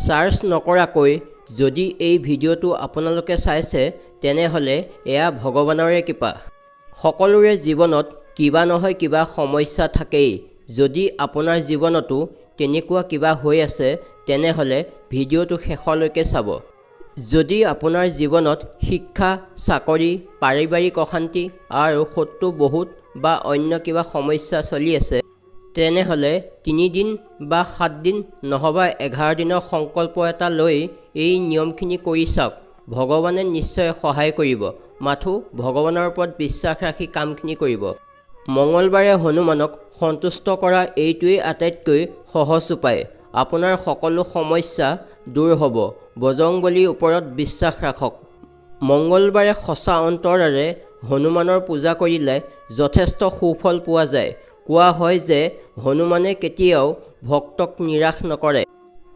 Charge নকৰাকৈ যদি এই ভিডিঅ'টো আপোনালোকে চাইছে তেনেহ'লে এয়া ভগৱানৰে কৃপা। সকলোৰে জীৱনত কিবা নহয় কিবা সমস্যা থাকেই। যদি আপোনাৰ জীৱনতো তেনেকুৱা কিবা হৈ আছে তেনেহ'লে ভিডিঅ'টো শেষলৈকে চাব। যদি আপোনাৰ জীৱনত শিক্ষা, চাকৰি, পাৰিবাৰিক অশান্তি আৰু শত্ৰু বহুত বা অন্য কিবা সমস্যা চলি আছে তেনেহ'লে 3 দিন বা 7 দিন নহবা 11 দিনৰ সংকল্প এটা লৈ এই নিয়মখিনি কৰি চাওক। ভগৱানে নিশ্চয় সহায় কৰিব। মাথো ভগৱানৰ ওপৰত বিশ্বাস ৰাখি কামখিনি কৰিব। মঙলবাৰে হনুমানক সন্তুষ্ট কৰা এইটোৱেই আটাইতকৈ সহজ উপায়। আপোনাৰ সকলো সমস্যা দূৰ হ'ব। বজৰংবলীৰ ওপৰত বিশ্বাস ৰাখক। মঙলবাৰে সঁচা অন্তৰেৰে হনুমানৰ পূজা কৰিলে যথেষ্ট সুফল পোৱা যায়। কোৱা হয় যে হনুমানে কেতিয়াও ভক্তক নিৰাশ নকৰে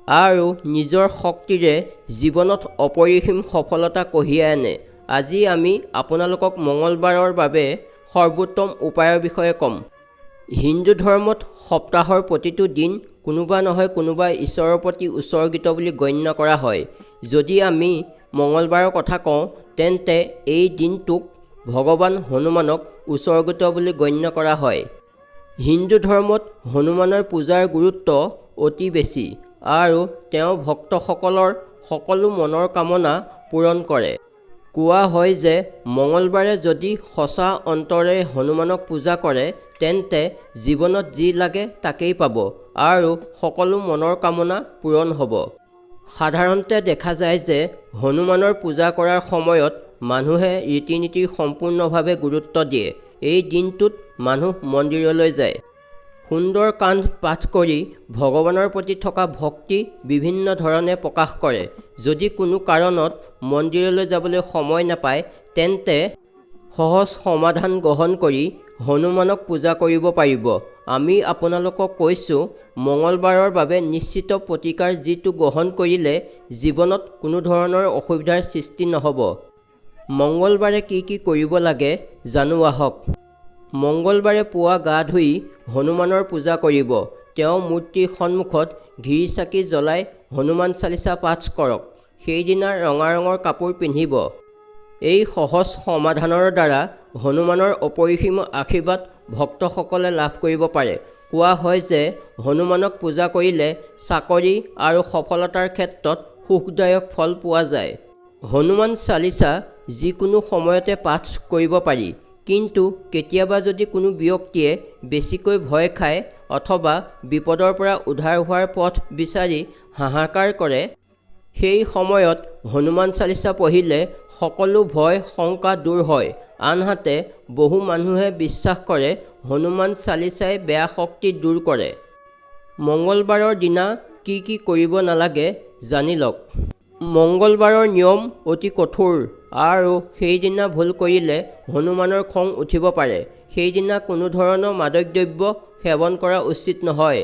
আৰু নিজৰ শক্তিৰে জীৱনত অপৰিসীম সফলতা কঢ়িয়াই আনে। আজি আমি আপোনালোকক মঙলবাৰৰ বাবে সৰ্বোত্তম উপায়ৰ বিষয়ে ক'ম। হিন্দু ধৰ্মত সপ্তাহৰ প্ৰতিটো দিন কোনোবা নহয় কোনোবা ঈশ্বৰৰ প্ৰতি উৎসৰ্গিত বুলি গণ্য কৰা হয়। যদি আমি মঙলবাৰৰ কথা কওঁ তেন্তে এই দিনটোক ভগৱান হনুমানক উৎসৰ্গিত বুলি গণ্য কৰা হয়। হিন্দু ধৰ্মত হনুমানৰ পূজাৰ গুৰুত্ব অতি বেছি আৰু তেওঁ ভক্তসকলৰ সকলো মনৰ কামনা পূৰণ কৰে। কোৱা হয় যে মঙলবাৰে যদি সঁচা অন্তৰে হনুমানক পূজা কৰে তেন্তে জীৱনত যি লাগে তাকেই পাব আৰু সকলো মনৰ কামনা পূৰণ হ'ব। সাধাৰণতে দেখা যায় যে হনুমানৰ পূজা কৰাৰ সময়ত মানুহে ৰীতি-নীতিৰ সম্পূৰ্ণভাৱে গুৰুত্ব দিয়ে। এই দিনটোত মানুহ মন্দিৰলৈ যায়। সুন্দৰ কাণ্ড পাঠ কৰি ভগৱানৰ প্ৰতি থকা ভক্তি বিভিন্ন ধৰণে প্ৰকাশ কৰে। যদি কোনো কাৰণত মন্দিৰলৈ যাবলৈ সময় নাপায় তেন্তে সহজ সমাধান গ্ৰহণ কৰি হনুমানক পূজা কৰিব পাৰিব। আমি আপোনালোকক কৈছোঁ মঙলবাৰৰ বাবে নিশ্চিত প্ৰতিকাৰ যিটো গ্ৰহণ কৰিলে জীৱনত কোনো ধৰণৰ অসুবিধাৰ সৃষ্টি নহ'ব। মঙলবাৰে কি কি কৰিব লাগে জানো আহক। মঙলবাৰে পুৱা গা ধুই হনুমানৰ পূজা কৰিব। তেওঁ মূৰ্তিৰ সন্মুখত ঘিৰ চাকি জ্বলাই হনুমান চালিচা পাঠ কৰক। সেইদিনা ৰঙা ৰঙৰ কাপোৰ পিন্ধিব। এই সহজ সমাধানৰ দ্বাৰা হনুমানৰ অপৰিসীম আশীৰ্বাদ ভক্তসকলে লাভ কৰিব পাৰে। কোৱা হয় যে হনুমানক পূজা কৰিলে চাকৰি আৰু সফলতাৰ ক্ষেত্ৰত সুখদায়ক ফল পোৱা যায়। হনুমান চালিচা যিকোনো সময়তে পাঠ কৰিব পাৰি, কিন্তু কেতিয়াবা যদি কোনো ব্যক্তিয়ে বেছিকৈ ভয় খায় অথবা বিপদৰ পৰা উদ্ধাৰ হোৱাৰ পথ বিচাৰি হাহাকাৰ কৰে সেই সময়ত হনুমান চালিচা পঢ়িলে সকলো ভয় শংকা দূৰ হয়। আনহাতে বহু মানুহে বিশ্বাস কৰে হনুমান চালিচাই বেয়া শক্তি দূৰ কৰে। মঙলবাৰৰ দিনা কি কি কৰিব নালাগে জানি লওক। মঙলবাৰৰ নিয়ম অতি কঠোৰ আৰু সেইদিনা ভুল কৰিলে হনুমানৰ খং উঠিব পাৰে। সেইদিনা কোনো ধৰণৰ মাদক দ্ৰব্য সেৱন কৰা উচিত নহয়।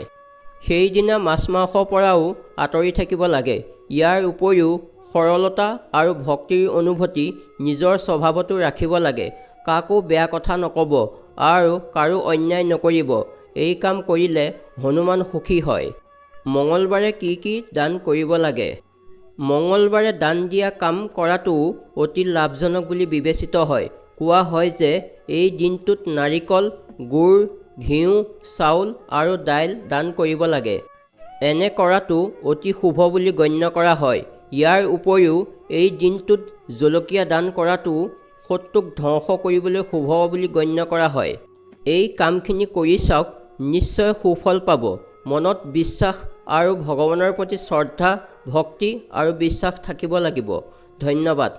সেইদিনা মাছ মাংসৰ পৰাও আঁতৰি থাকিব লাগে। ইয়াৰ উপৰিও সৰলতা আৰু ভক্তিৰ অনুভূতি নিজৰ স্বভাৱতো ৰাখিব লাগে। কাকো বেয়া কথা নক'ব আৰু কাৰো অন্যায় নকৰিব। এই কাম কৰিলে হনুমান সুখী হয়। মঙলবাৰে কি কি দান কৰিব লাগে। মঙলবাৰে দান দিয়া কাম কৰাটোও অতি লাভজনক বুলি বিবেচিত হয়। কোৱা হয় যে এই দিনটোত নাৰিকল, গুৰ, ঘিউ, চাউল আৰু দাইল দান কৰিব লাগে। এনে কৰাটো অতি শুভ বুলি গণ্য কৰা হয়। ইয়াৰ উপৰিও এই দিনটোত জলকীয়া দান কৰাটো শত্ৰুক ধ্বংস কৰিবলৈ শুভ বুলি গণ্য কৰা হয়। এই কামখিনি কৰি চাওক, নিশ্চয় সুফল পাব। মনত বিশ্বাস আৰু ভগৱানৰ প্ৰতি শ্ৰদ্ধা, ভক্তি আৰু বিশ্বাস থাকিব লাগিব। ধন্যবাদ।